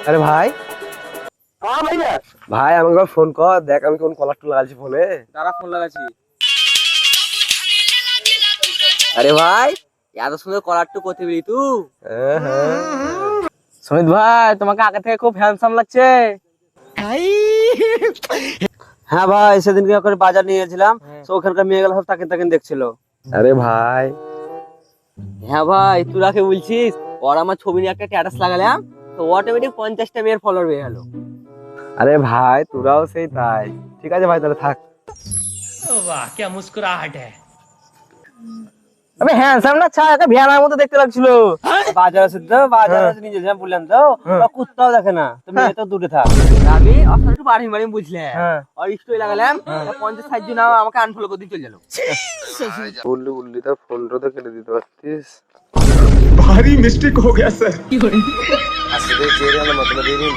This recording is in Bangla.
আরে ভাই, হ্যাঁ ভাইয়া, ভাই আমাকে একবার ফোন কর, দেখ আমি কোন কলার টু লাগাচ্ছি ফোনে। দাঁড়া ফোন লাগাচ্ছি। আরে ভাই, এত সুন্দর কলারটু করতে পেরি তুই? হ্যাঁ হ্যাঁ। সুমিত ভাই, তোমাকে আগে থেকে খুব হ্যান্ডসাম লাগছে। হ্যাঁ ভাই, সেদিনকে ওখানে বাজার নিয়ে গেছিলাম, তো ওখানকার মেয়েগুলো সব তাকে তাকে দেখছিল। আরে ভাই, হ্যাঁ ভাই, তুই রাখে বলছিস, ওর আমার ছবি নিয়ে একটা স্ট্যাটাস লাগালাম, তো অটোমেটিক 50টা মেয়ের ফলোয়ার হয়ে গেল। আরে ভাই তোরাও সেই তাই। ঠিক আছে ভাই, তাহলে থাক। वाह क्या मुस्कुराहट है। আমি হ্যান্ডসাম না ছা, একটা ভ্যানার মতো দেখতে লাগছিল। বাজার আছে তো, বাজার আছে নিয়ে যাচ্ছিলাম বললাম তো, ও কুত্তাও দেখে না, তো মেয়ে তো দূরে থাক। আমি আপনার একটু বাড়ি বাড়ি বুঝলে, হ্যাঁ। আর স্টোরি লাগালাম, 50-60 জন আমাকে আনফলো করে দিয়ে চলে গেল। বললি বললি তো ফোনটা তো কেটে দিতে পারতিস। भारी मिस्टेक हो गया सर। আসলে যে রে আমার মতলব দিয়ে দিন,